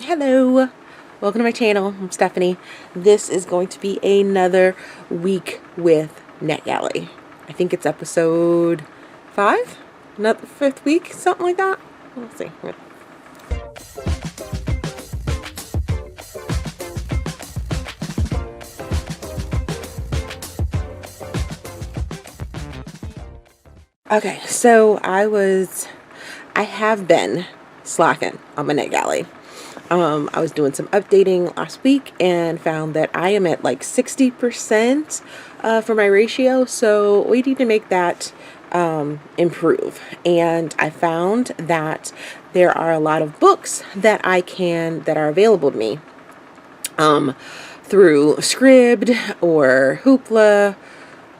Hello, welcome to my channel. I'm Stephanie. This is going to be another week with NetGalley. I think it's episode 5, not the 5th week, something like that. Let's see. Okay, so I have been slacking on my NetGalley. I was doing some updating last week and found that I am at like 60% for my ratio, so we need to make that improve. And I found that there are a lot of books that are available to me through Scribd or Hoopla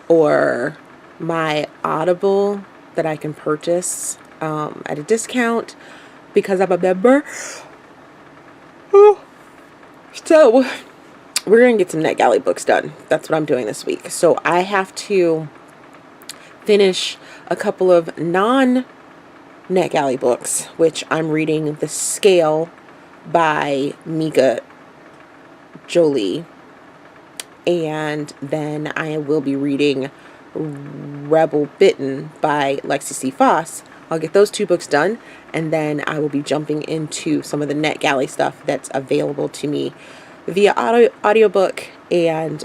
or my Audible that I can purchase at a discount because I'm a member. So we're going to get some NetGalley books done. That's what I'm doing this week. So I have to finish a couple of non-NetGalley books, which I'm reading The Scale by Mika, Jolie. And then I will be reading Bitten by Lexi Foss. I'll get those 2 books done, and then I will be jumping into some of the NetGalley stuff that's available to me via audiobook, and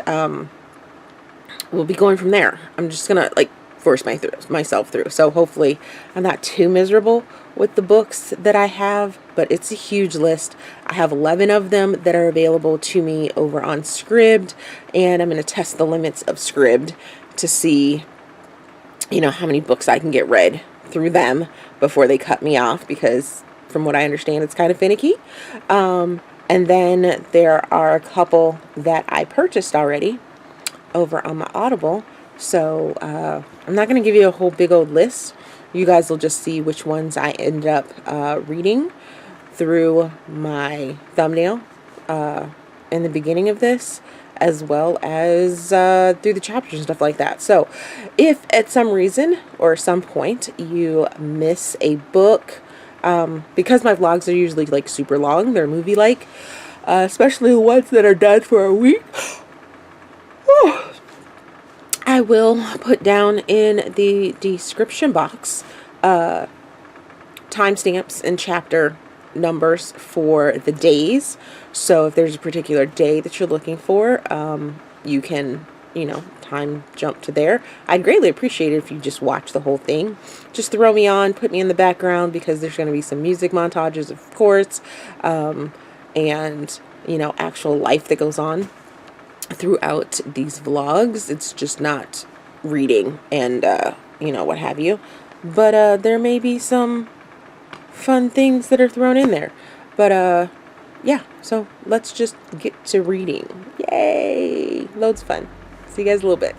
we'll be going from there. I'm just gonna force myself through. So hopefully I'm not too miserable with the books that I have, but it's a huge list. I have 11 of them that are available to me over on Scribd, and I'm going to test the limits of Scribd to see, how many books I can get read through them before they cut me off, because from what I understand, it's kind of finicky. And then there are a couple that I purchased already over on my Audible. So I'm not going to give you a whole big old list. You guys will just see which ones I ended up reading through my thumbnail in the beginning of this, as well as through the chapters and stuff like that. So if at some reason or some point you miss a book, because my vlogs are usually super long, they're movie-like, especially the ones that are done for a week, I will put down in the description box timestamps and chapter numbers for the days. So if there's a particular day that you're looking for, you can, time jump to there. I'd greatly appreciate it if you just watch the whole thing. Just throw me on, put me in the background, because there's going to be some music montages, of course, and, actual life that goes on throughout these vlogs. It's just not reading and what have you, but there may be some fun things that are thrown in there, but yeah, so let's just get to reading. Yay, loads of fun. See you guys a little bit.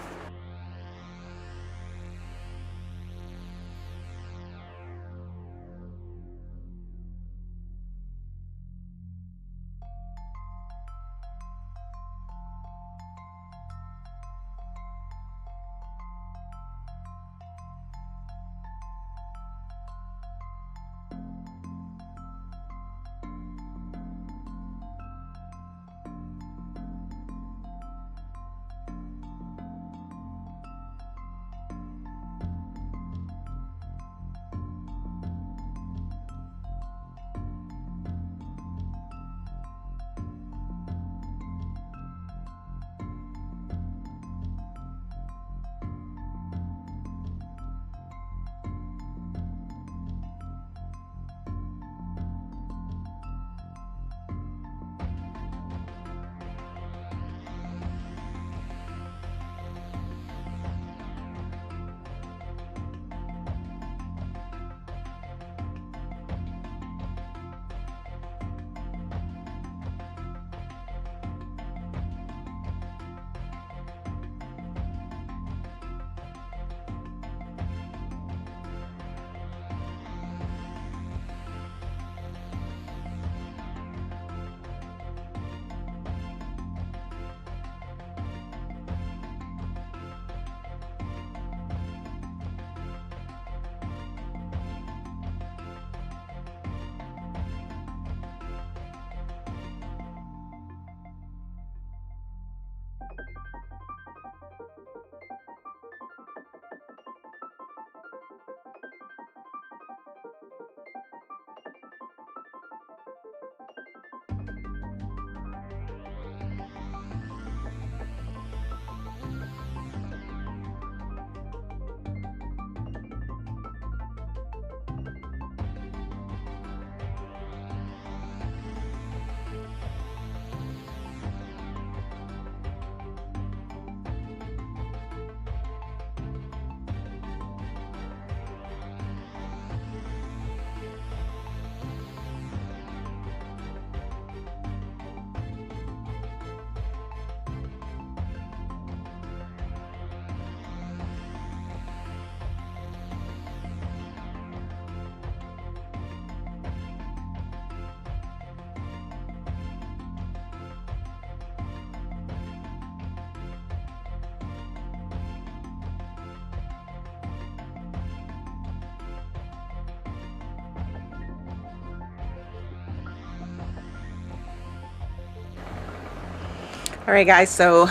All right, guys, so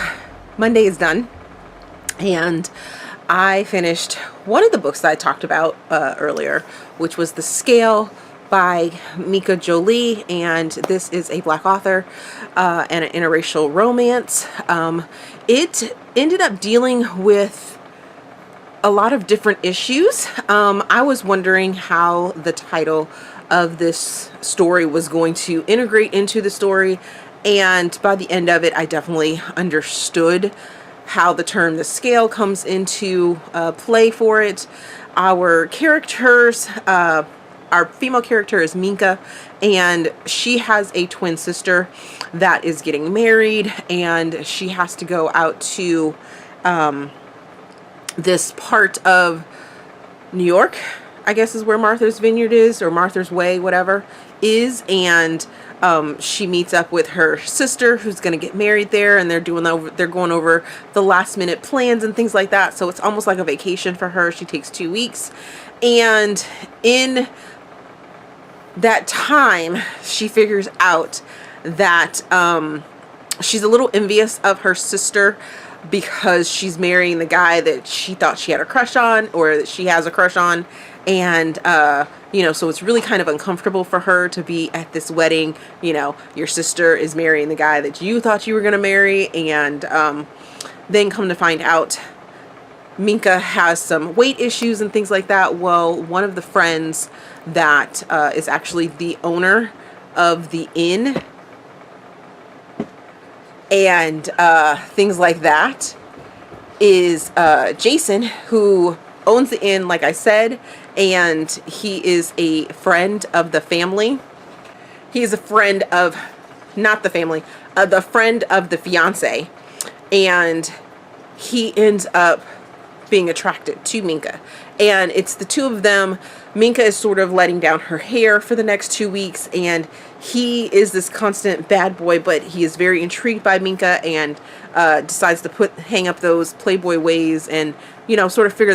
Monday is done, and I finished one of the books that I talked about earlier, which was The Scale by Mika, Jolie, and this is a Black author and an interracial romance. It ended up dealing with a lot of different issues. I was wondering how the title of this story was going to integrate into the story, and by the end of it, I definitely understood how the term the scale comes into play for it. Our characters, our female character is Mika, and she has a twin sister that is getting married, and she has to go out to this part of New York, I guess is where Martha's Vineyard is, or Martha's Way, whatever is, and she meets up with her sister who's going to get married there, and they're going over the last minute plans and things like that. So it's almost like a vacation for her. She takes 2 weeks, and in that time she figures out that she's a little envious of her sister because she's marrying the guy that she thought she had a crush on, or that she has a crush on. And, you know, so it's really kind of uncomfortable for her to be at this wedding. You know, your sister is marrying the guy that you thought you were going to marry. And then come to find out, Mika has some weight issues and things like that. Well, one of the friends that is actually the owner of the inn and things like that is Jason, who owns the inn, like I said, and he is a friend of the family. He is a friend of, not the family, the friend of the fiance, and he ends up being attracted to Mika, and it's the two of them. Mika is sort of letting down her hair for the next 2 weeks, and he is this constant bad boy, but he is very intrigued by Mika and decides to hang up those playboy ways and, you know, sort of figure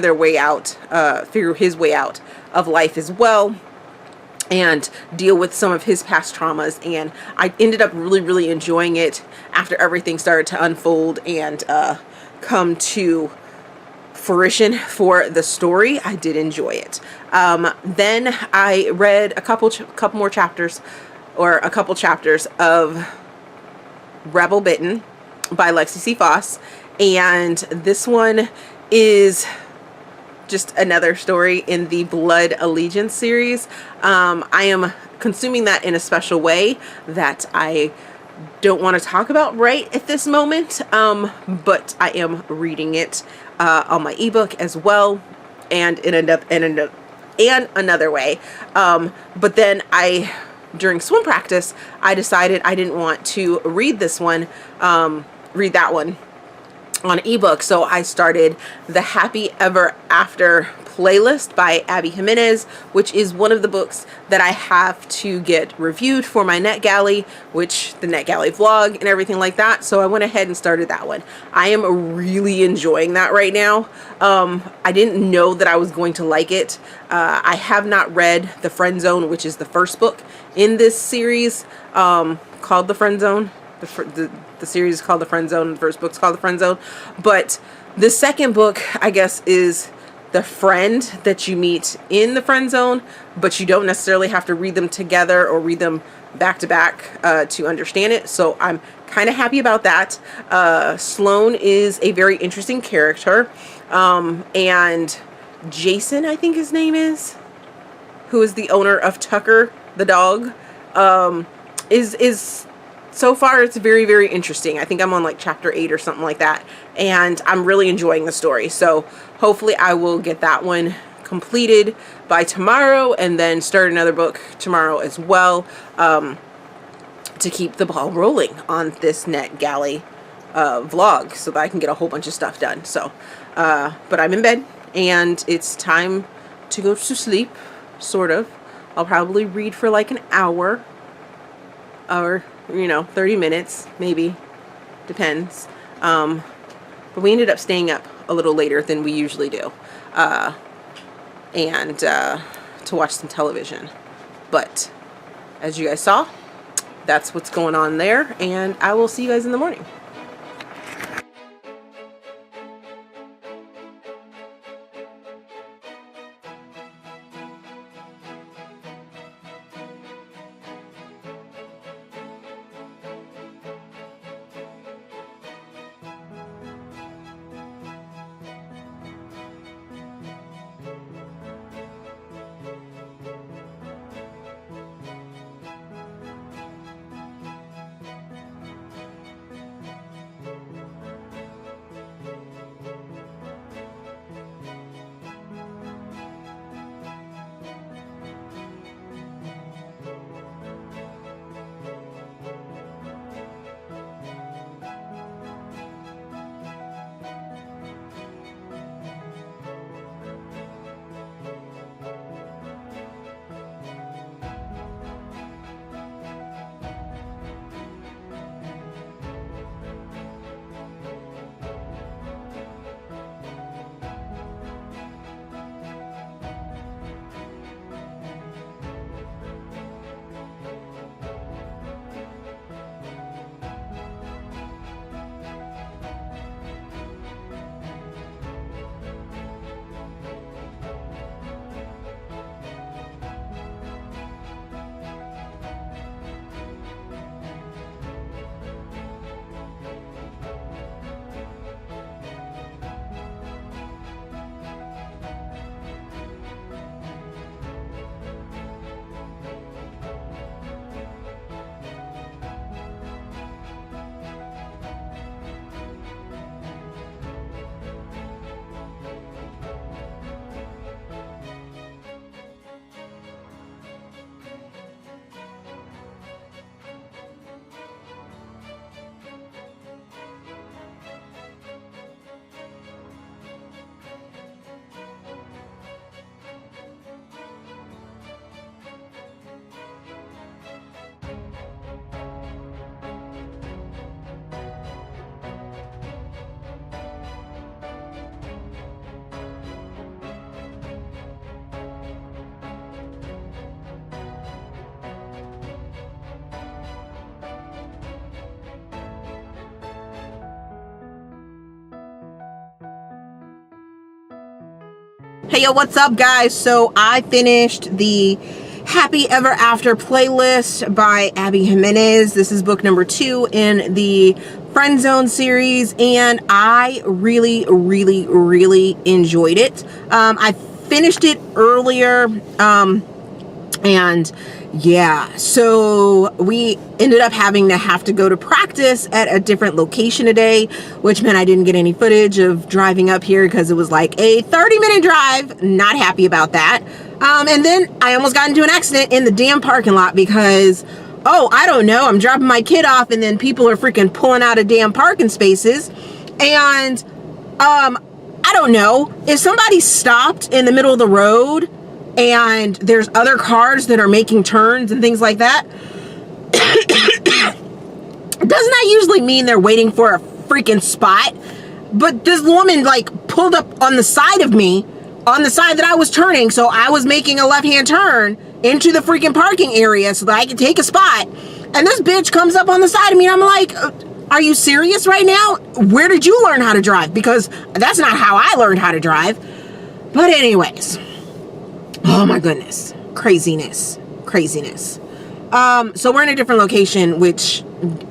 his way out of life as well, and deal with some of his past traumas. And I ended up really enjoying it after everything started to unfold and come to fruition for the story. I did enjoy it. Then I read a couple more chapters, or a couple chapters of Bitten by Lexi Foss, and this one is just another story in the Blood Allegiance series. I am consuming that in a special way that I don't want to talk about right at this moment, but I am reading it on my ebook as well, and in another way. But then during swim practice, I decided I didn't want to read that one on ebook, so I started the Happy Ever After playlist by Abby Jimenez, which is one of the books that I have to get reviewed for my NetGalley, which the NetGalley vlog and everything like that. So I went ahead and started that one. I am really enjoying that right now. I didn't know that I was going to like it. I have not read The Friend Zone, which is the first book in this series, called The Friend Zone. The series is called The Friend Zone, and the first book's called The Friend Zone. But the second book, I guess, is the friend that you meet in the friend zone, but you don't necessarily have to read them together or read them back to back to understand it. So I'm kind of happy about that. Sloan is a very interesting character, and Jason, I think his name is, who is the owner of Tucker the dog, is so far it's very interesting. I think I'm on like chapter 8 or something like that, and I'm really enjoying the story. So hopefully I will get that one completed by tomorrow, and then start another book tomorrow as well, to keep the ball rolling on this NetGalley vlog, so that I can get a whole bunch of stuff done. So but I'm in bed and it's time to go to sleep, sort of. I'll probably read for like an hour, or 30 minutes, maybe, depends. But we ended up staying up a little later than we usually do, and to watch some television. But as you guys saw, that's what's going on there, and I will see you guys in the morning. Hey, yo, what's up, guys? So I finished the Happy Ever After playlist by Abby Jimenez. This is book number 2 in the Friend Zone series, and I really enjoyed it. I finished it earlier, and yeah, so we ended up having to go to practice at a different location today, which meant I didn't get any footage of driving up here because it was like a 30-minute drive. Not happy about that. And then I almost got into an accident in the damn parking lot because, oh, I don't know, I'm dropping my kid off and then people are freaking pulling out of damn parking spaces. And I don't know, if somebody stopped in the middle of the road and there's other cars that are making turns and things like that, doesn't that usually mean they're waiting for a freaking spot? But this woman like pulled up on the side of me, on the side that I was turning, so I was making a left-hand turn into the freaking parking area so that I could take a spot, and this bitch comes up on the side of me, and I'm like, are you serious right now? Where did you learn how to drive? Because that's not how I learned how to drive. But anyways, oh my goodness, craziness. So we're in a different location, which,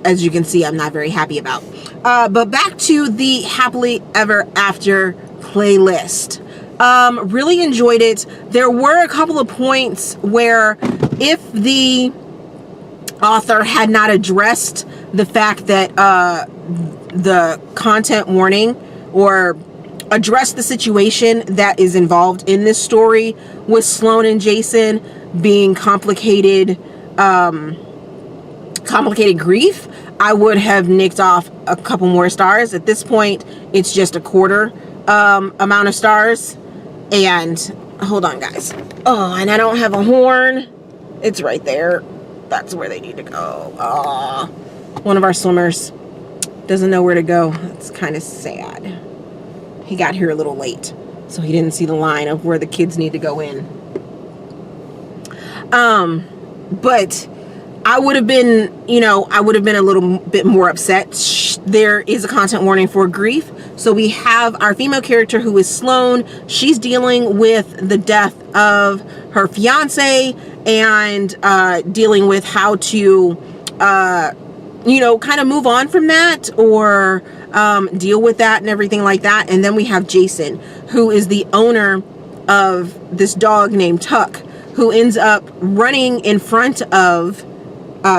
as you can see, I'm not very happy about. But back to the Happily Ever After playlist. Really enjoyed it. There were a couple of points where if the author had not addressed the fact that the content warning, or address the situation that is involved in this story with Sloane and Jason being complicated grief, I would have nicked off a couple more stars. At this point, it's just a quarter amount of stars. And hold on, guys. Oh, and I don't have a horn. It's right there. That's where they need to go. Oh, one of our swimmers doesn't know where to go. It's kind of sad. He got here a little late, so he didn't see the line of where the kids need to go in. But I would have been, a little bit more upset. There is a content warning for grief. So we have our female character, who is Sloane. She's dealing with the death of her fiance and dealing with how to, kind of move on from that, or deal with that and everything like that. And then we have Jason, who is the owner of this dog named Tuck, who ends up running in front of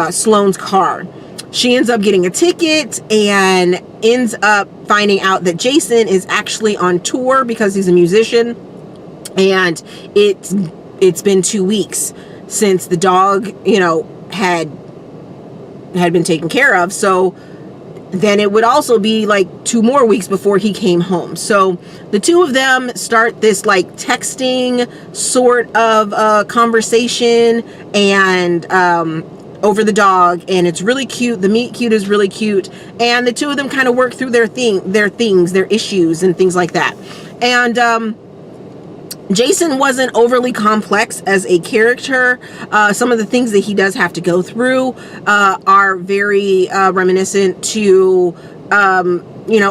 Sloane's car. She ends up getting a ticket and ends up finding out that Jason is actually on tour because he's a musician, and it's been 2 weeks since the dog had been taken care of. So then it would also be like 2 more weeks before he came home. So the two of them start this like texting sort of conversation, and over the dog, and it's really cute. The meet cute is really cute, and the two of them kind of work through their issues and things like that. And Jason wasn't overly complex as a character. Some of the things that he does have to go through are very reminiscent to a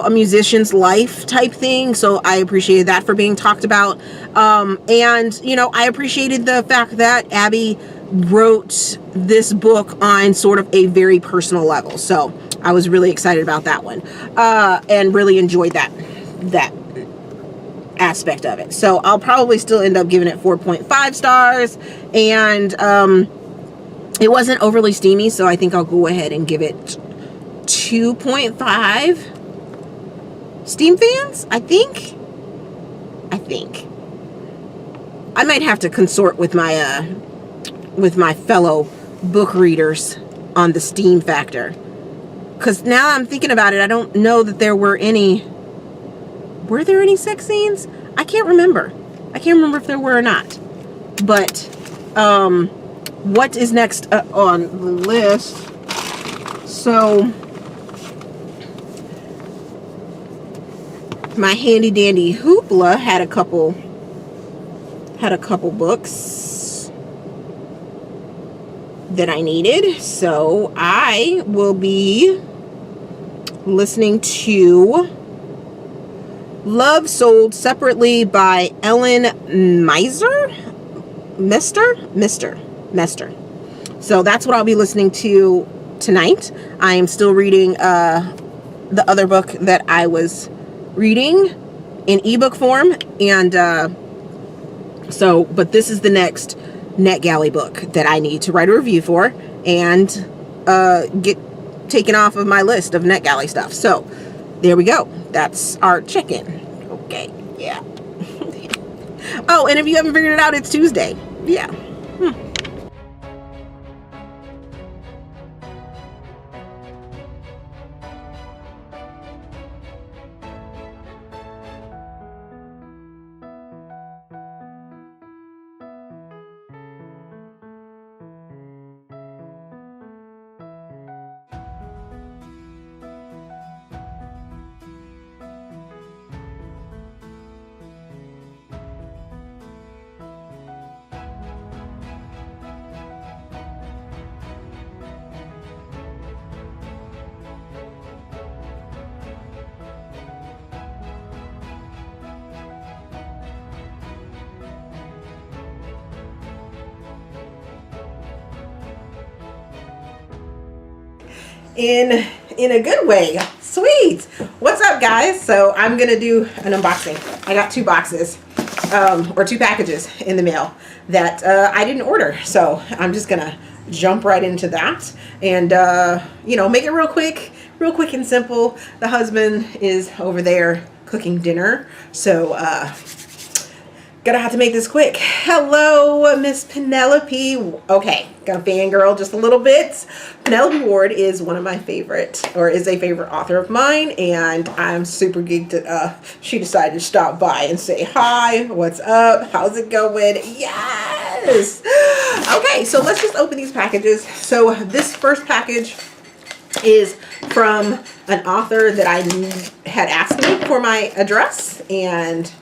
musician's life type thing. So I appreciated that for being talked about. And I appreciated the fact that Abby wrote this book on sort of a very personal level. So I was really excited about that one, and really enjoyed that aspect of it. So I'll probably still end up giving it 4.5 stars, and it wasn't overly steamy, so I think I'll go ahead and give it 2.5 steam fans. I think I might have to consort with my fellow book readers on the steam factor, because now I'm thinking about it, I don't know that there were any. Were there any sex scenes? I can't remember if there were or not. But what is next on the list? So my handy dandy Hoopla had a couple books that I needed, so I will be listening to Love Sold Separately by Ellen Meister. So that's what I'll be listening to tonight. I am still reading the other book that I was reading in ebook form, and but this is the next NetGalley book that I need to write a review for and get taken off of my list of NetGalley stuff. So there we go. That's our check-in. Okay, yeah. Oh, and if you haven't figured it out, it's Tuesday. Yeah. In a good way. Sweet. What's up, guys? So I'm gonna do an unboxing. I got 2 boxes or 2 packages in the mail that I didn't order, so I'm just gonna jump right into that and make it real quick and simple. The husband is over there cooking dinner, so gonna have to make this quick. Hello, Miss Penelope. Okay, gonna fangirl just a little bit. Penelope Ward is one of my favorite, or is a favorite author of mine, and I'm super geeked that she decided to stop by and say hi, what's up, how's it going? Yes! Okay, so let's just open these packages. So this first package is from an author that I had asked me for my address, and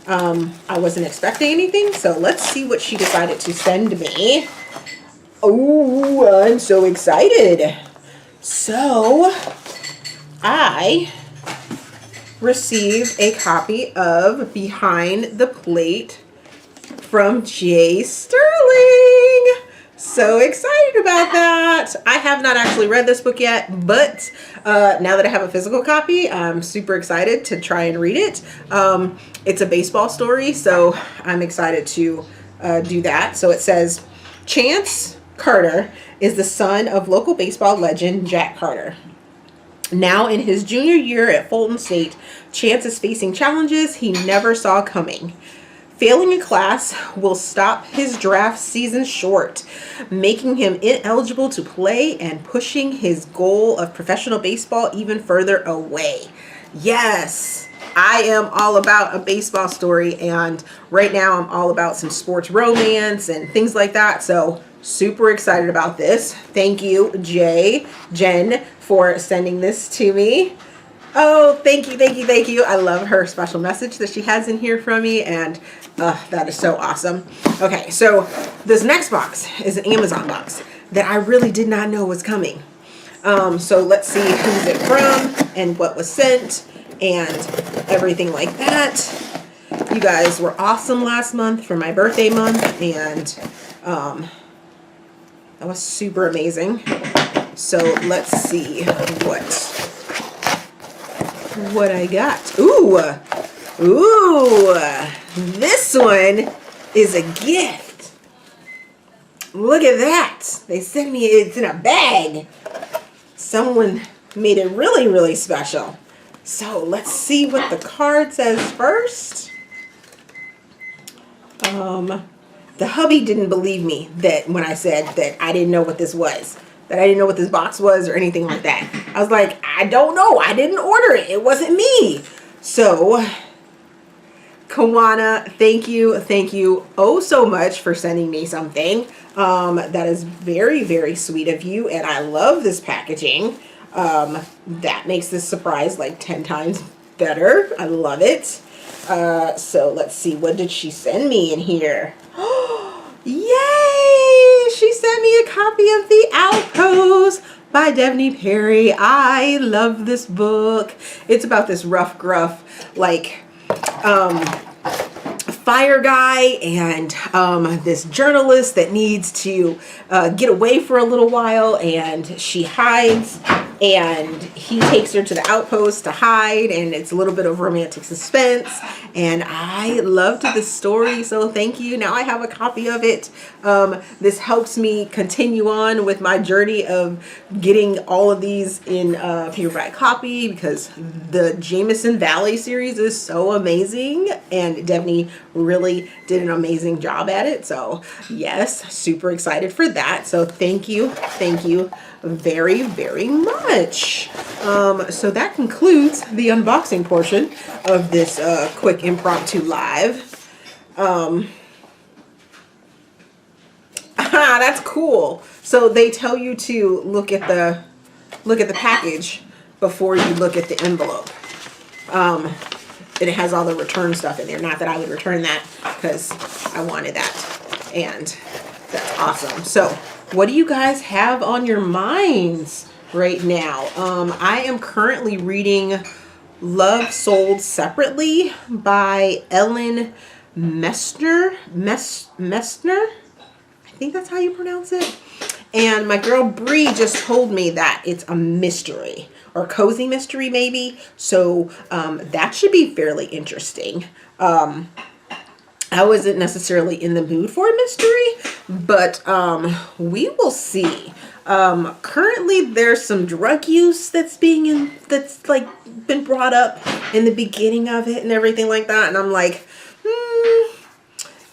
I wasn't expecting anything, so let's see what she decided to send me. Oh, I'm so excited. So, I received a copy of Behind the Plate from J. Sterling. So excited about that. I have not actually read this book yet, but now that I have a physical copy, I'm super excited to try and read it. It's a baseball story, so I'm excited to do that. So it says, Chance Carter is the son of local baseball legend Jack Carter. Now in his junior year at Fulton State, Chance is facing challenges he never saw coming. Failing a class will stop his draft season short, making him ineligible to play and pushing his goal of professional baseball even further away. Yes, I am all about a baseball story, and right now I'm all about some sports romance and things like that, so super excited about this. Thank you, Jen, for sending this to me. Oh, thank you. I love her special message that she has in here from me, and that is so awesome. Okay, so this next box is an Amazon box that I really did not know was coming. So let's see who's it from and what was sent and everything like that. You guys were awesome last month for my birthday month, and that was super amazing. So let's see what I got. Ooh, this one is a gift. Look at that. They sent me, it's in a bag. Someone made it really, really special. So let's see what the card says first. The hubby didn't believe me that when I said that I didn't know what this was. That I didn't know what this box was or anything like that. I was like, I don't know. I didn't order it. It wasn't me. So, Kawana, thank you oh so much for sending me something. That is very, very sweet of you, and I love this packaging. That makes this surprise like 10 times better. I love it. So let's see, what did she send me in here? Yay! She sent me a copy of The Outpost by Devney Perry. I love this book. It's about this rough, gruff, like fire guy and this journalist that needs to get away for a little while, and she hides, and he takes her to the outpost to hide, and it's a little bit of romantic suspense, and I loved this story, so thank you. Now I have a copy of it. This helps me continue on with my journey of getting all of these in paperback copy, because the Jameson Valley series is so amazing, and Devaney really did an amazing job at it. So yes, super excited for that. So thank you very, very much. So that concludes the unboxing portion of this quick impromptu live. That's cool. So they tell you to look at the package before you look at the envelope. And it has all the return stuff in there. Not that I would return that, because I wanted that. And that's awesome. So what do you guys have on your minds right now? I am currently reading Love Sold Separately by Ellen Meister. Meister? I think that's how you pronounce it. And my girl Bree just told me that it's a mystery, or cozy mystery maybe. So that should be fairly interesting. I wasn't necessarily in the mood for a mystery, but we will see. Currently there's some drug use that's been brought up in the beginning of it and everything like that, and I'm like,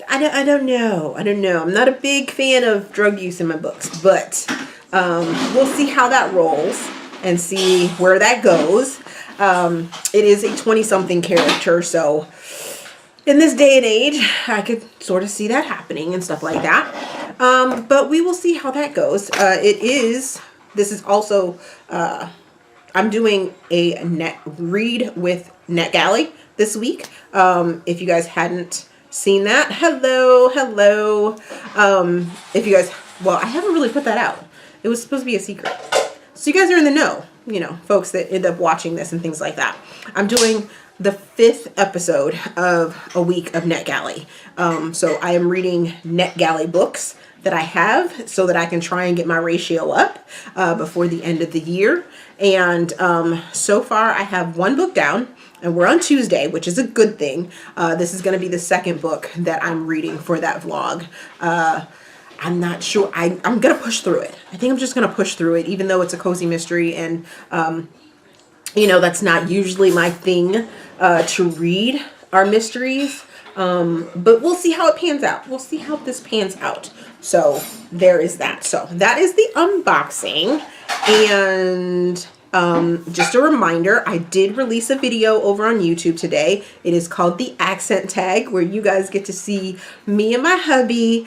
I don't know. I'm not a big fan of drug use in my books, but we'll see how that rolls and see where that goes. It is a 20-something character, so in this day and age, I could sort of see that happening and stuff like that. But we will see how that goes. This is also, I'm doing a read with NetGalley this week. If you guys hadn't seen that, hello. If you guys, well, I haven't really put that out. It was supposed to be a secret. So you guys are in the know, you know, folks that end up watching this and things like that. I'm doing the 5th episode of a week of NetGalley. So I am reading NetGalley books that I have so that I can try and get my ratio up before the end of the year. And so far I have 1 book down, and we're on Tuesday, which is a good thing. This is going to be the 2nd book that I'm reading for that vlog. I'm not sure. I'm going to push through it. I think I'm just going to push through it, even though it's a cozy mystery. And, you know, that's not usually my thing to read our mysteries. But we'll see how it pans out. We'll see how this pans out. So there is that. So that is the unboxing. And just a reminder, I did release a video over on YouTube today. It is called The Accent Tag, where you guys get to see me and my hubby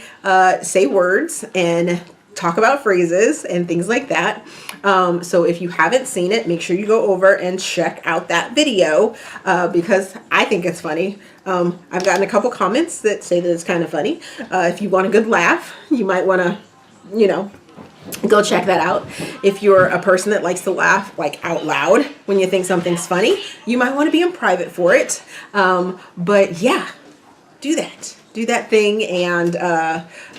say words and talk about phrases and things like that. So if you haven't seen it, make sure you go over and check out that video because I think it's funny. I've gotten a couple comments that say that it's kind of funny. If you want a good laugh, you might want to, you know, go check that out. If you're a person that likes to laugh like out loud when you think something's funny, you might want to be in private for it. But yeah, do that thing and,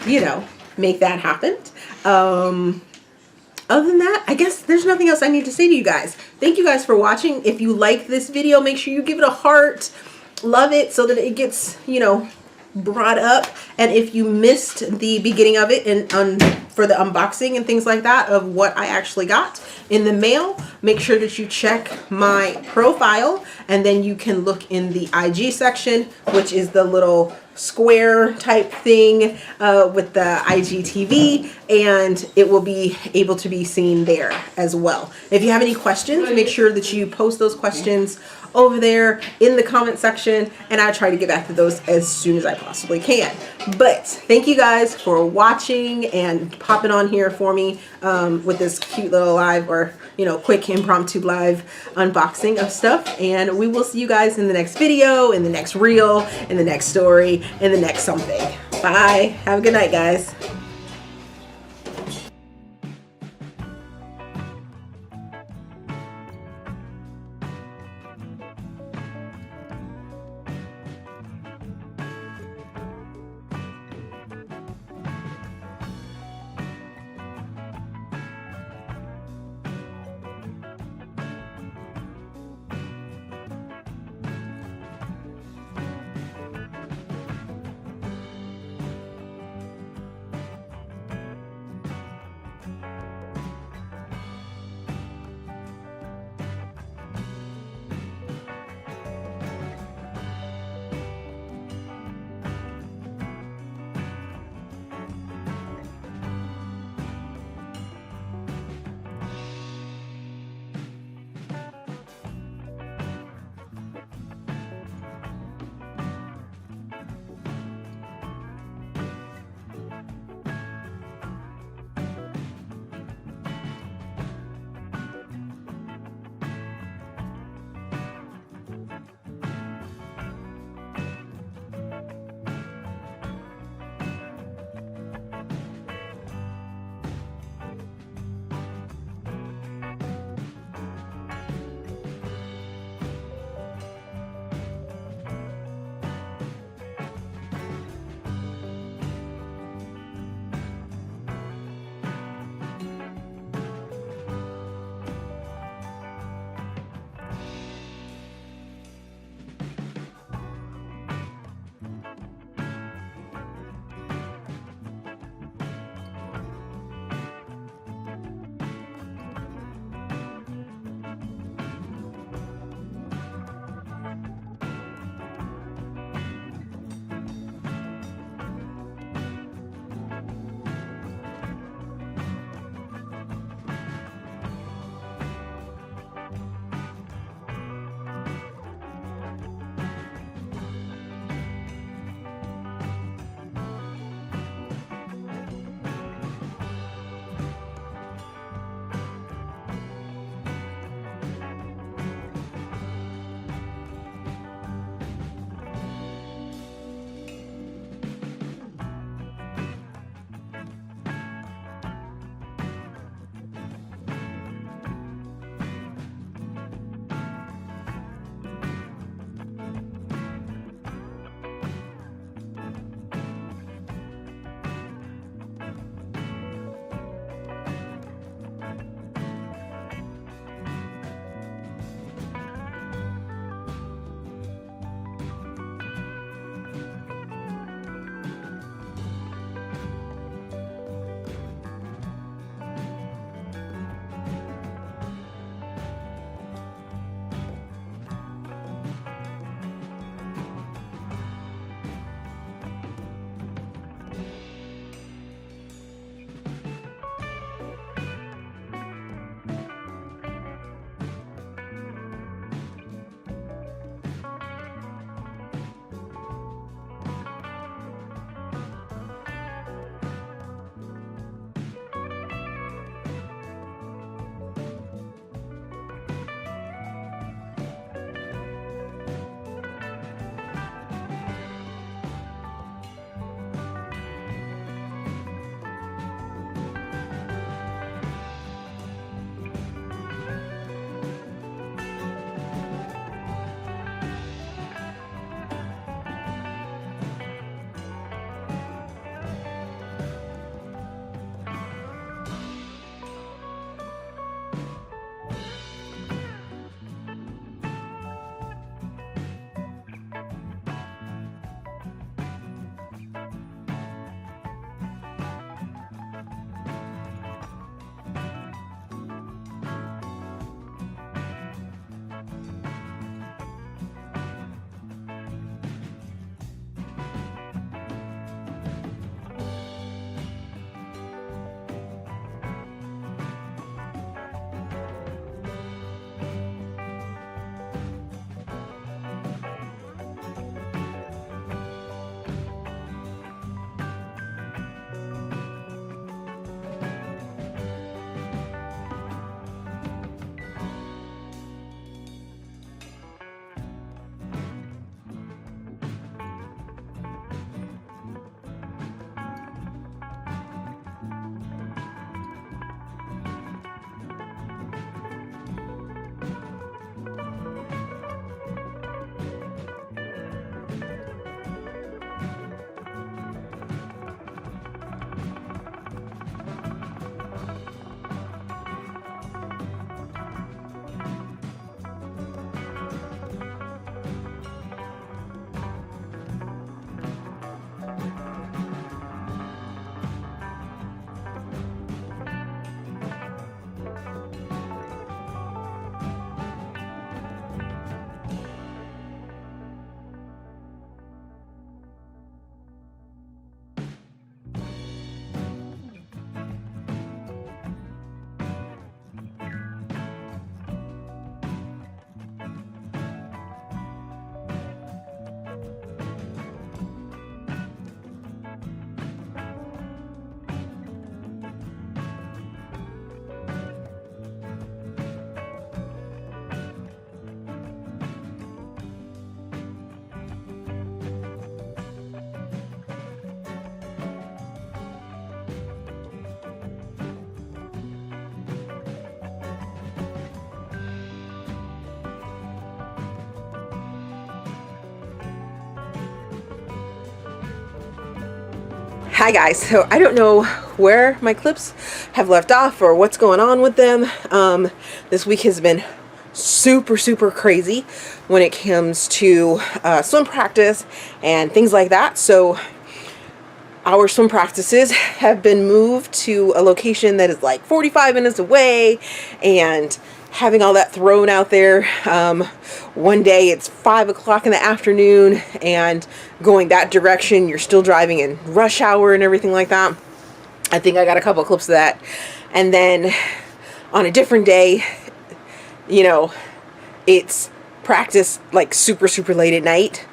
you know, make that happen. Other than that, I guess there's nothing else I need to say to you guys. Thank you guys for watching. If you like this video, make sure you give it a heart. Love it so that it gets, you know, brought up. And if you missed the beginning of it and for the unboxing and things like that of what I actually got in the mail, make sure that you check my profile, and then you can look in the IG section, which is the little square type thing with the IGTV, and it will be able to be seen there as well. If you have any questions, make sure that you post those questions over there in the comment section, and I'll try to get back to those as soon as I possibly can. But thank you guys for watching and popping on here for me with this cute little live, or you know, quick impromptu live unboxing of stuff. And we will see you guys in the next video, in the next reel, in the next story, in the next something. Bye. Have a good night, guys. Hi guys, so I don't know where my clips have left off or what's going on with them. This week has been super crazy when it comes to swim practice and things like that. So our swim practices have been moved to a location that is like 45 minutes away, and having all that thrown out there. One day it's 5 o'clock in the afternoon and going that direction, you're still driving in rush hour and everything like that. I think I got a couple of clips of that. And then on a different day, you know, it's practice like super late at night,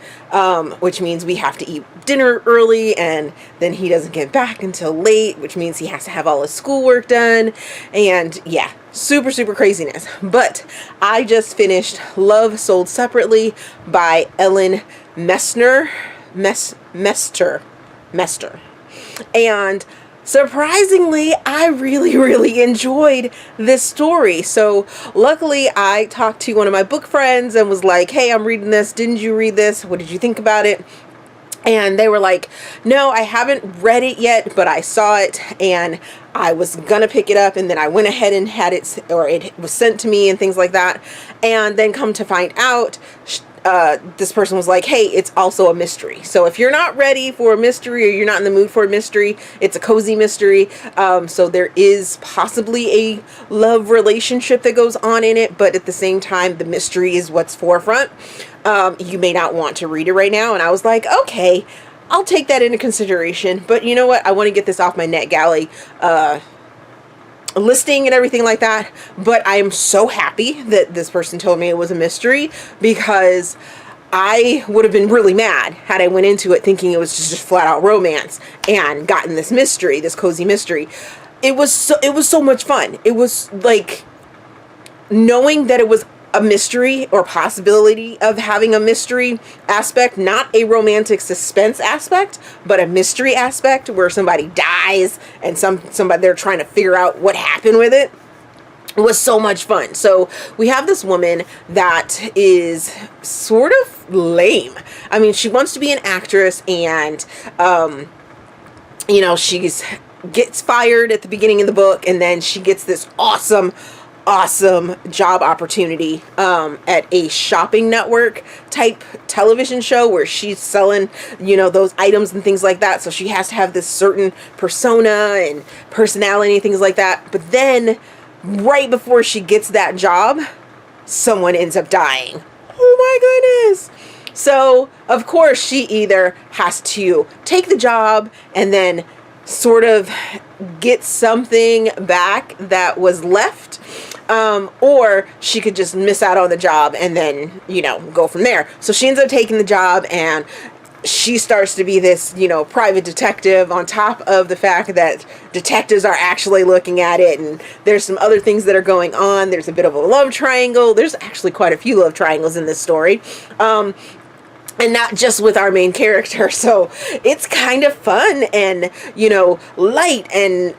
which means we have to eat dinner early, and then he doesn't get back until late, which means he has to have all his schoolwork done. And yeah, super craziness. But I just finished Love Sold Separately by Ellen Meister. And surprisingly, I really enjoyed this story. So luckily I talked to one of my book friends and was like, hey, I'm reading this. Didn't you read this? What did you think about it? And they were like, no, I haven't read it yet, but I saw it and I was gonna pick it up, and then I went ahead and had it, or it was sent to me and things like that. And then come to find out, this person was like, hey, it's also a mystery. So if you're not ready for a mystery, or you're not in the mood for a mystery, it's a cozy mystery. So there is possibly a love relationship that goes on in it, but at the same time, the mystery is what's forefront. You may not want to read it right now. And I was like, okay, I'll take that into consideration. But you know what? I want to get this off my NetGalley listing and everything like that. But I am so happy that this person told me it was a mystery, because I would have been really mad had I went into it thinking it was just flat out romance and gotten this mystery, this cozy mystery. It was so much fun. It was like knowing that it was a mystery, or possibility of having a mystery aspect, not a romantic suspense aspect, but a mystery aspect where somebody dies and somebody, they're trying to figure out what happened with it. It was so much fun. So we have this woman that is sort of lame. I mean, she wants to be an actress, and you know, gets fired at the beginning of the book, and then she gets this awesome job opportunity at a shopping network type television show where she's selling, you know, those items and things like that. So she has to have this certain persona and personality and things like that. But then right before she gets that job, someone ends up dying. Oh my goodness. So of course she either has to take the job and then sort of get something back that was left, or she could just miss out on the job and then, you know, go from there. So she ends up taking the job, and she starts to be this, you know, private detective, on top of the fact that detectives are actually looking at it, and there's some other things that are going on. There's a bit of a love triangle. There's actually quite a few love triangles in this story. And not just with our main character. So it's kind of fun and, you know, light. And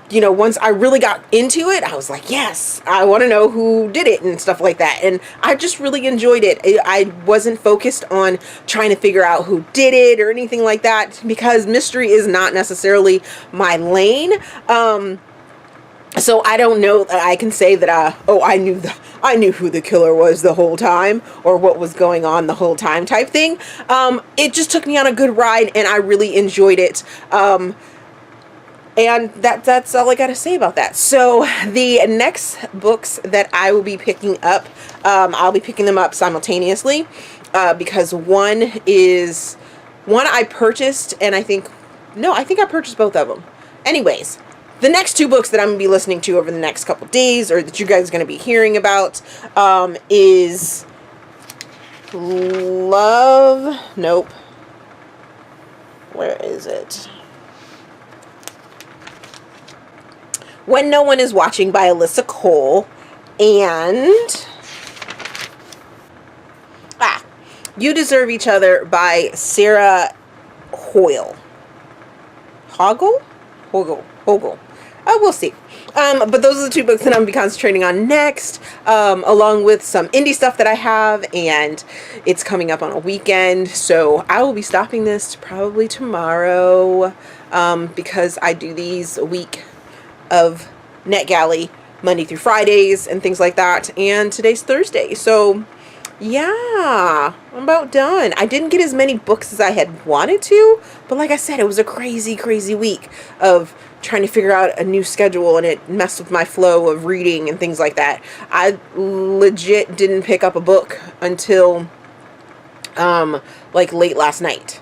you know, once I really got into it, I was like, yes, I want to know who did it and stuff like that. And I just really enjoyed it. I wasn't focused on trying to figure out who did it or anything like that, because mystery is not necessarily my lane. So I don't know that I can say that, I knew who the killer was the whole time, or what was going on the whole time type thing. It just took me on a good ride, and I really enjoyed it. And that's all I got to say about that. So the next books that I will be picking up, I'll be picking them up simultaneously, because one I purchased, and I think I purchased both of them. Anyways, the next two books that I'm going to be listening to over the next couple days, or that you guys are going to be hearing about, is Where is it? When No One Is Watching by Alyssa Cole, and You Deserve Each Other by Sarah Hogle. Hogle. We'll see. But those are the 2 books that I'm going to be concentrating on next, along with some indie stuff that I have, and it's coming up on a weekend, so I will be stopping this probably tomorrow, because I do these a week of NetGalley, Monday through Fridays, and things like that, and today's Thursday, so yeah, I'm about done. I didn't get as many books as I had wanted to, but like I said, it was a crazy, crazy week of trying to figure out a new schedule, and it messed with my flow of reading and things like that. I legit didn't pick up a book until like late last night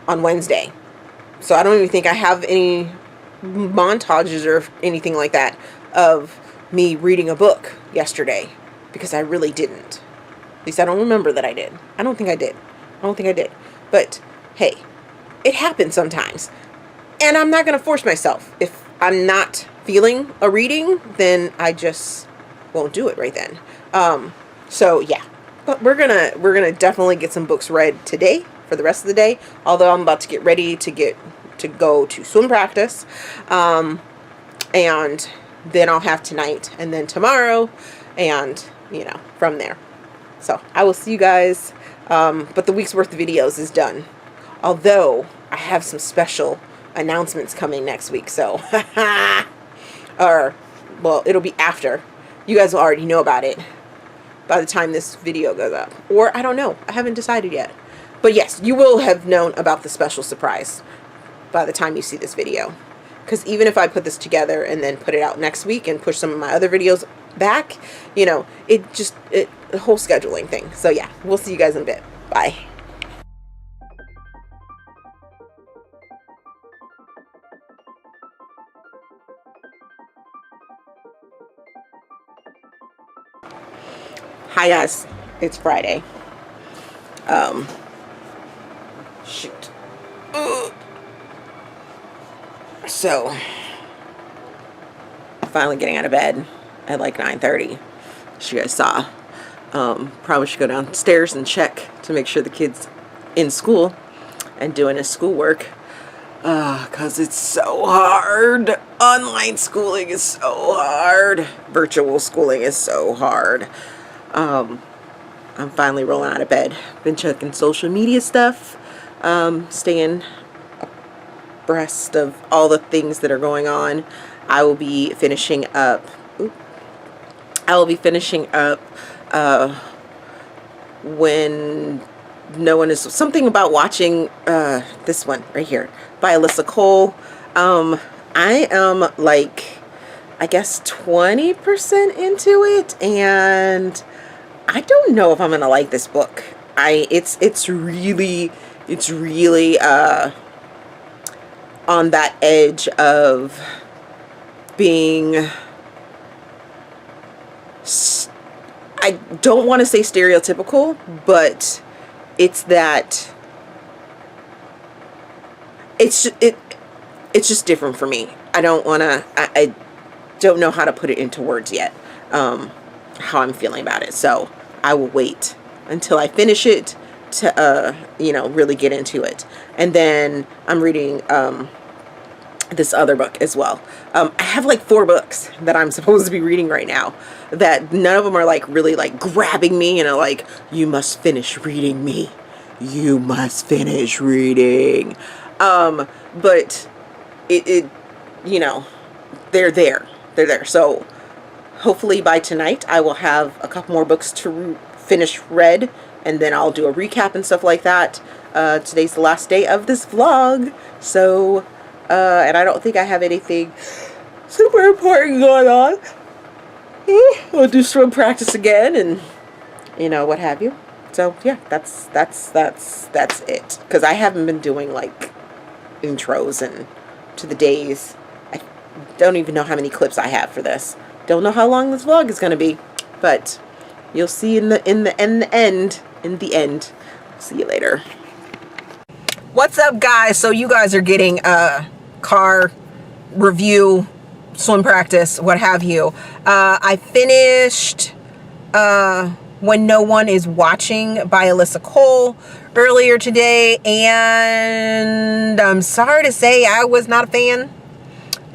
on Wednesday. So I don't even think I have any montages or anything like that of me reading a book yesterday, because I really didn't. At least I don't remember that I did. I don't think I did. But hey, it happens sometimes. And I'm not going to force myself. If I'm not feeling a reading, then I just won't do it right then. So yeah. But we're gonna definitely get some books read today for the rest of the day. Although I'm about to get ready to go to swim practice. And then I'll have tonight and then tomorrow, and from there. So I will see you guys. But the week's worth of videos is done. Although I have some special announcements coming next week. So, or, well, it'll be after. You guys will already know about it by the time this video goes up. Or, I don't know. I haven't decided yet. But yes, you will have known about the special surprise by the time you see this video. Because even if I put this together and then put it out next week and push some of my other videos back, the whole scheduling thing. So yeah, we'll see you guys in a bit. Bye. Hi guys, it's Friday. Shoot. So, finally getting out of bed at like 9:30. As you guys saw. Probably should go downstairs and check to make sure the kid's in school and doing his schoolwork. Cause it's so hard. Online schooling is so hard. Virtual schooling is so hard. I'm finally rolling out of bed. Been checking social media stuff. Staying abreast of all the things that are going on. I will be finishing up. When no one is, something about watching this one right here by Alyssa Cole. I am like, I guess 20% into it, and I don't know if I'm gonna like this book. It's really on that edge of being, I don't want to say stereotypical, but it's that it's just different for me. I don't know how to put it into words yet, how I'm feeling about it. So I will wait until I finish it to really get into it. And then I'm reading this other book as well. I have like 4 books that I'm supposed to be reading right now, that none of them are like really like grabbing me and are like, you must finish reading me. You must finish reading. But they're there. So hopefully by tonight I will have a couple more books to finish read, and then I'll do a recap and stuff like that. Today's the last day of this vlog, so and I don't think I have anything super important going on. We'll do swim practice again, and what have you. So yeah, that's it. Because I haven't been doing like intros and to the days. I don't even know how many clips I have for this. Don't know how long this vlog is going to be, but you'll see in the end. See you later. What's up, guys? So you guys are getting a car review, swim practice, what have you. I finished When No One Is Watching by Alyssa Cole earlier today, and I'm sorry to say I was not a fan.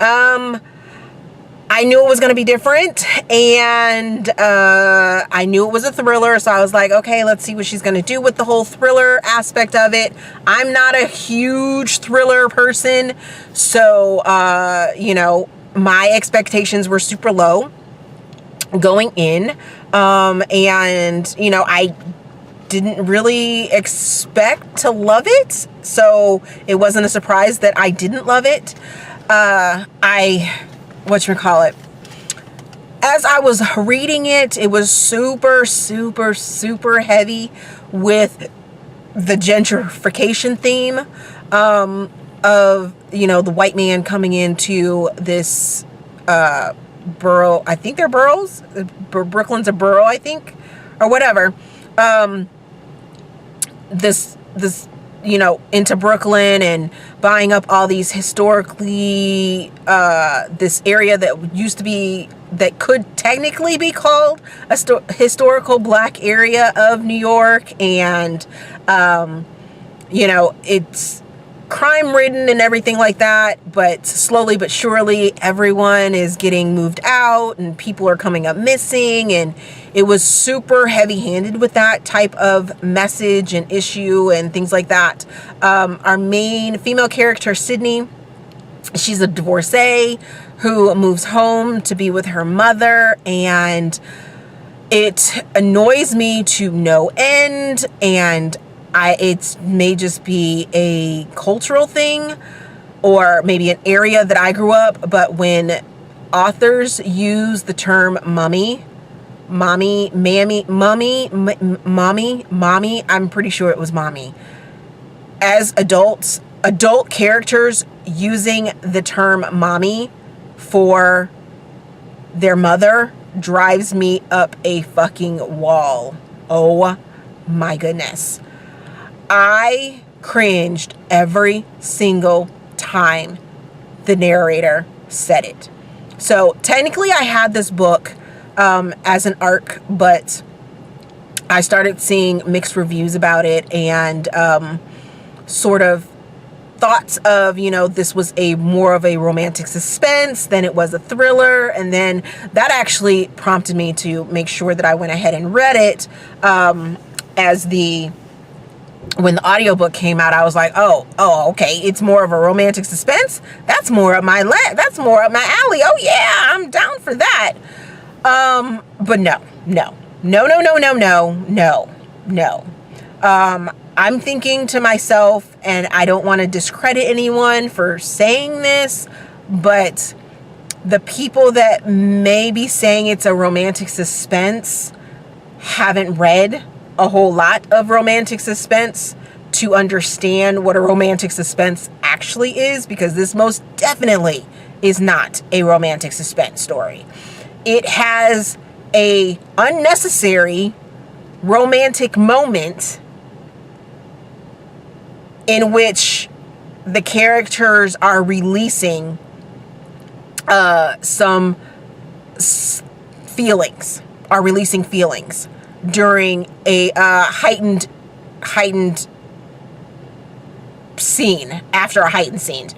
I knew it was going to be different, and I knew it was a thriller, so I was like, okay, let's see what she's going to do with the whole thriller aspect of it. I'm not a huge thriller person, so, you know, my expectations were super low going in, and, you know, I didn't really expect to love it, so it wasn't a surprise that I didn't love it. As I was reading it, it was super, super, super heavy with the gentrification theme, of, you know, the white man coming into this, borough. I think they're boroughs. Brooklyn's a borough, I think, or whatever. This, you know, into Brooklyn and buying up all these historically, this area that used to be, that could technically be called a historical black area of New York. And, you know, it's crime ridden and everything like that, but slowly but surely everyone is getting moved out and people are coming up missing, and it was super heavy handed with that type of message and issue and things like that. Our main female character, Sydney, she's a divorcee who moves home to be with her mother, and it annoys me to no end, and it may just be a cultural thing or maybe an area that I grew up, but when authors use the term mommy, I'm pretty sure it was mommy, as adults, adult characters using the term mommy for their mother drives me up a fucking wall. Oh my goodness. I cringed every single time the narrator said it. So technically I had this book as an ARC, but I started seeing mixed reviews about it, and sort of thoughts of, you know, this was a more of a romantic suspense than it was a thriller. And then that actually prompted me to make sure that I went ahead and read it, when the audiobook came out. I was like, oh, okay, it's more of a romantic suspense. That's more up my alley. Oh yeah, I'm down for that. But no. I'm thinking to myself, and I don't want to discredit anyone for saying this, but the people that may be saying it's a romantic suspense haven't read a whole lot of romantic suspense to understand what a romantic suspense actually is, because this most definitely is not a romantic suspense story. It has a unnecessary romantic moment in which the characters are releasing some feelings, during a heightened scene, after a heightened scene.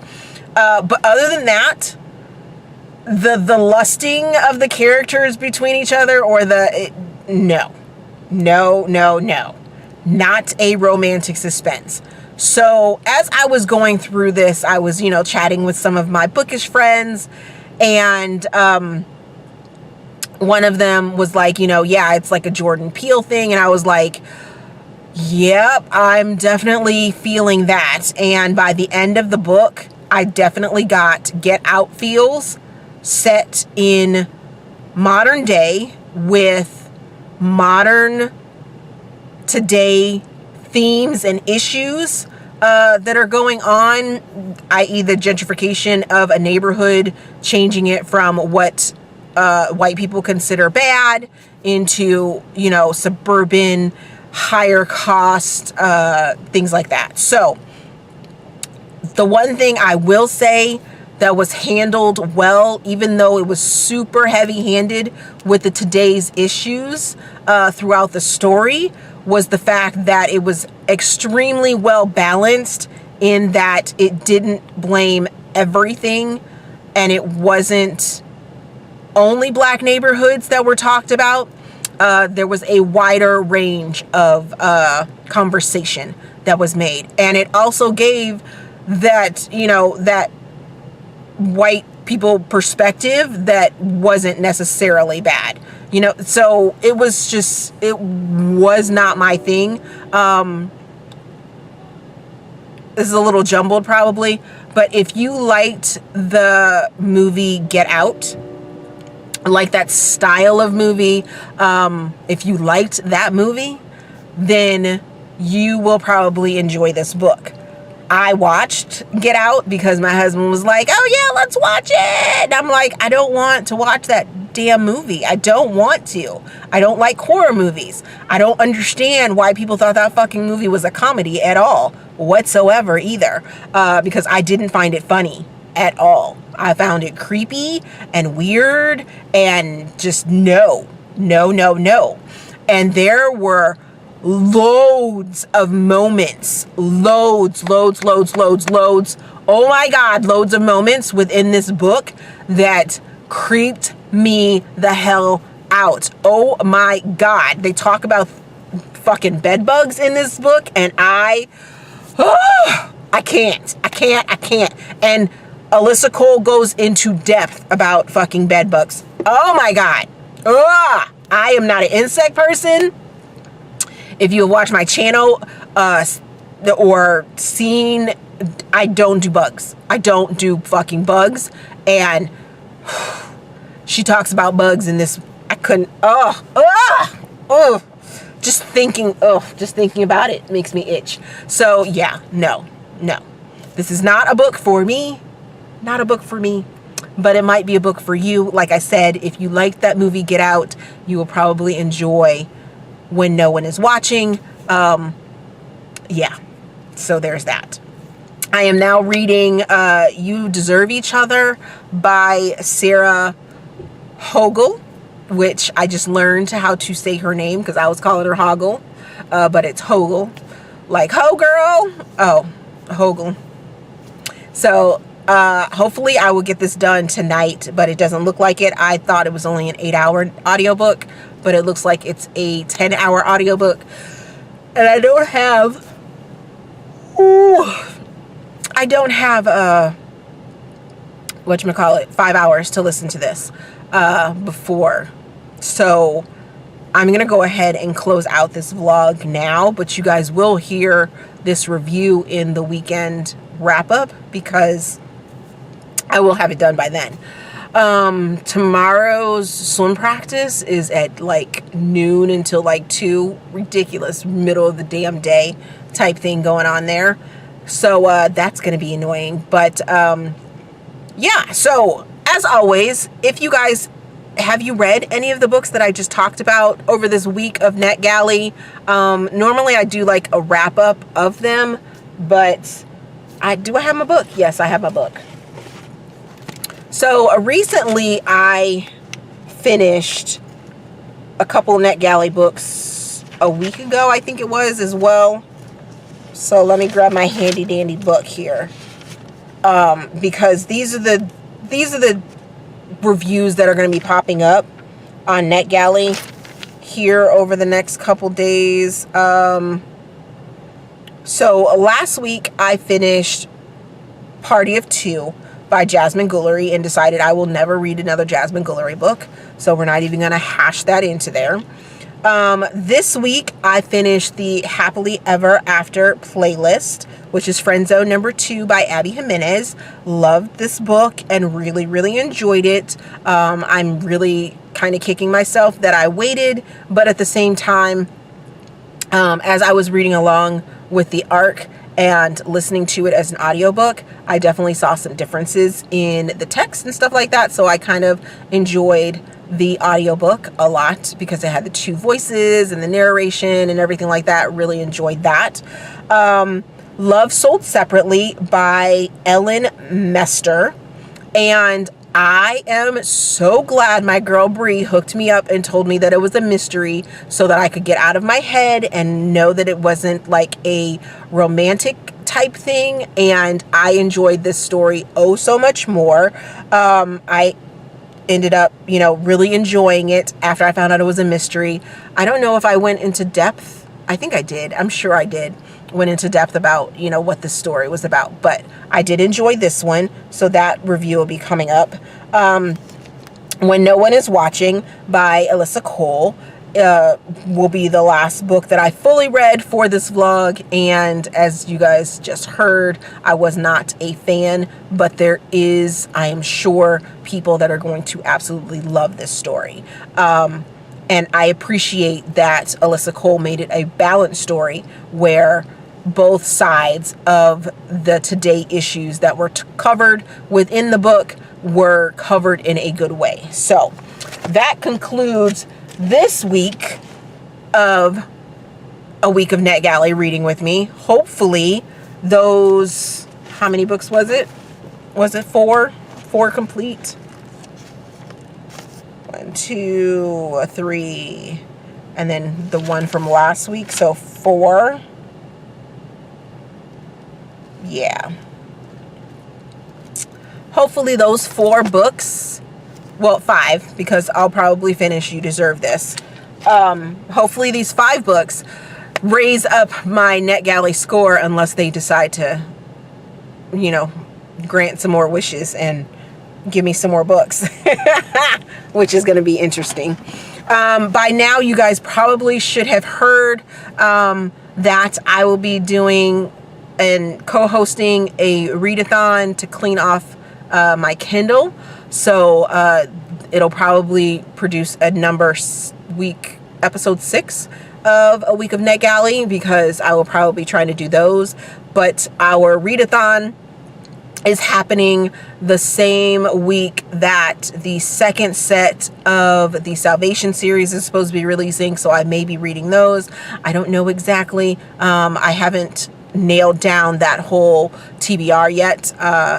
But other than that, the lusting of the characters between each other, or no, not a romantic suspense. So as I was going through this, I was, you know, chatting with some of my bookish friends, and one of them was like, you know, yeah, it's like a Jordan Peele thing. And I was like, yep, I'm definitely feeling that. And by the end of the book, I definitely got Get Out feels, set in modern day with modern today themes and issues that are going on, i.e. the gentrification of a neighborhood, changing it from what white people consider bad into, you know, suburban, higher cost, things like that. So the one thing I will say that was handled well, even though it was super heavy-handed with the today's issues throughout the story, was the fact that it was extremely well balanced, in that it didn't blame everything and it wasn't only black neighborhoods that were talked about. There was a wider range of conversation that was made, and it also gave that, you know, that white people perspective that wasn't necessarily bad, you know. So it was not my thing. This is a little jumbled probably, but if you liked the movie Get Out, like that style of movie, if you liked that movie, then you will probably enjoy this book. I watched Get Out because my husband was like, oh yeah, let's watch it. And I'm like, I don't want to watch that damn movie. I don't want to. I don't like horror movies. I don't understand why people thought that fucking movie was a comedy at all whatsoever either, because I didn't find it funny at all. I found it creepy and weird and just no. And there were loads of moments, loads. Oh my God, loads of moments within this book that creeped me the hell out. Oh my God. They talk about fucking bed bugs in this book, and I can't. And Alyssa Cole goes into depth about fucking bed bugs. Oh my God. I am not an insect person. If you have watched my channel or seen, I don't do bugs. I don't do fucking bugs. And she talks about bugs in this. I couldn't. Just thinking about it makes me itch. So yeah, no. This is not a book for me. Not a book for me. But it might be a book for you. Like I said, if you liked that movie Get Out, you will probably enjoy When No One Is Watching. Yeah. So there's that. I am now reading You Deserve Each Other by Sarah Hogle, which I just learned how to say her name because I was calling her Hogle, but it's Hogle. Like, ho girl. Oh, Hogle. So hopefully I will get this done tonight, but it doesn't look like it. I thought it was only an 8-hour audiobook, but it looks like it's a 10-hour audiobook. And I don't have 5 hours to listen to this before. So I'm going to go ahead and close out this vlog now, but you guys will hear this review in the weekend wrap up because I will have it done by then. Tomorrow's swim practice is at like noon until like 2. Ridiculous, middle of the damn day type thing going on there. So that's going to be annoying. But yeah, so as always, if you guys have you read any of the books that I just talked about over this week of NetGalley? Normally I do like a wrap up of them, but I have my book? Yes, I have my book. So recently I finished a couple of NetGalley books a week ago, I think it was as well. So let me grab my handy dandy book here. Because these are the reviews that are going to be popping up on NetGalley here over the next couple days. So last week I finished Party of Two by Jasmine Guillory and decided I will never read another Jasmine Guillory book. So we're not even going to hash that into there. This week I finished the Happily Ever After playlist, which is Friend Zone #2 by Abby Jimenez. Loved this book and really, really enjoyed it. I'm really kind of kicking myself that I waited, but at the same time, as I was reading along with the ARC and listening to it as an audiobook, I definitely saw some differences in the text and stuff like that. So I kind of enjoyed the audiobook a lot because it had the 2 voices and the narration and everything like that. Really enjoyed that. Love Sold Separately by Ellen Meister. And I am so glad my girl Bree hooked me up and told me that it was a mystery so that I could get out of my head and know that it wasn't like a romantic type thing, and I enjoyed this story oh so much more. I ended up, you know, really enjoying it after I found out it was a mystery. I don't know if I went into depth. I think I did. I'm sure I did. Went into depth about, you know, what this story was about. But I did enjoy this one, so that review will be coming up. When No One Is Watching by Alyssa Cole will be the last book that I fully read for this vlog. And as you guys just heard, I was not a fan, but there is, I am sure, people that are going to absolutely love this story. And I appreciate that Alyssa Cole made it a balanced story where both sides of the today issues that were covered within the book were covered in a good way. So that concludes this week of a week of NetGalley reading with me. Hopefully those, how many books was it? Was it 4? 4 complete? 1, 2, 3, and then the one from last week. So 4. Yeah. Hopefully those 4 books, well, 5, because I'll probably finish You Deserve This. Hopefully these 5 books raise up my NetGalley score, unless they decide to, you know, grant some more wishes and give me some more books, which is going to be interesting. By now, you guys probably should have heard that I will be doing and co-hosting a readathon to clean off my Kindle. So it'll probably produce a week episode 6 of a week of NetGalley, because I will probably be trying to do those. But our readathon is happening the same week that the second set of the Salvation series is supposed to be releasing, so I may be reading those. I don't know exactly. I haven't nailed down that whole TBR yet,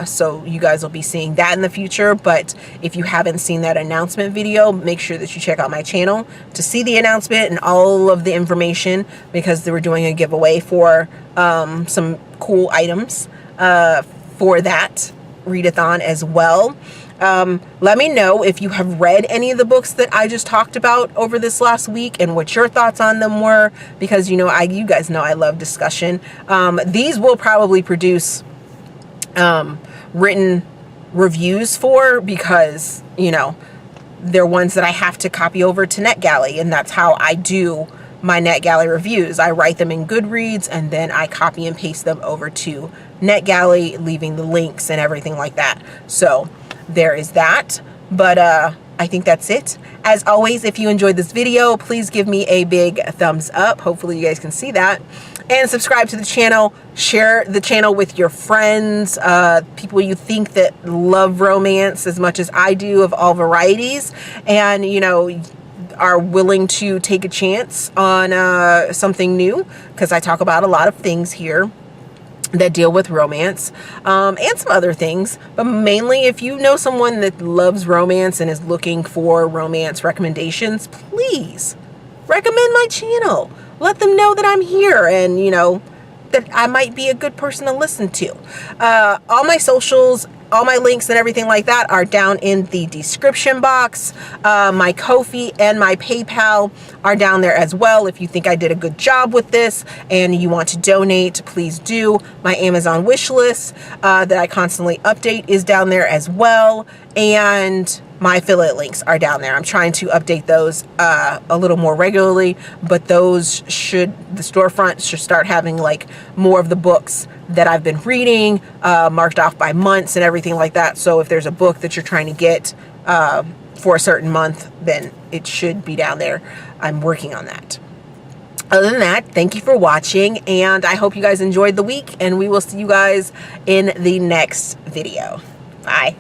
so you guys will be seeing that in the future. But if you haven't seen that announcement video, make sure that you check out my channel to see the announcement and all of the information, because they were doing a giveaway for some cool items for that readathon as well. Let me know if you have read any of the books that I just talked about over this last week and what your thoughts on them were, because you you guys know I love discussion. These will probably produce written reviews for, because they're ones that I have to copy over to NetGalley, and that's how I do my NetGalley reviews. I write them in Goodreads and then I copy and paste them over to NetGalley, leaving the links and everything like that. So there is that. But I think that's it. As always, if you enjoyed this video, please give me a big thumbs up. Hopefully you guys can see that. And subscribe to the channel. Share the channel with your friends, people you think that love romance as much as I do, of all varieties, and are willing to take a chance on something new, because I talk about a lot of things here that deal with romance, and some other things. But mainly, if you know someone that loves romance and is looking for romance recommendations, please recommend my channel. Let them know that I'm here, and that I might be a good person to listen to. All my socials, all my links and everything like that are down in the description box. My Ko-fi and my PayPal are down there as well. If you think I did a good job with this and you want to donate, please do. My Amazon wish list that I constantly update is down there as well. And my affiliate links are down there. I'm trying to update those a little more regularly, but the storefront should start having more of the books that I've been reading, marked off by months and everything like that. So if there's a book that you're trying to get for a certain month, then it should be down there. I'm working on that. Other than that, thank you for watching, and I hope you guys enjoyed the week, and we will see you guys in the next video. Bye.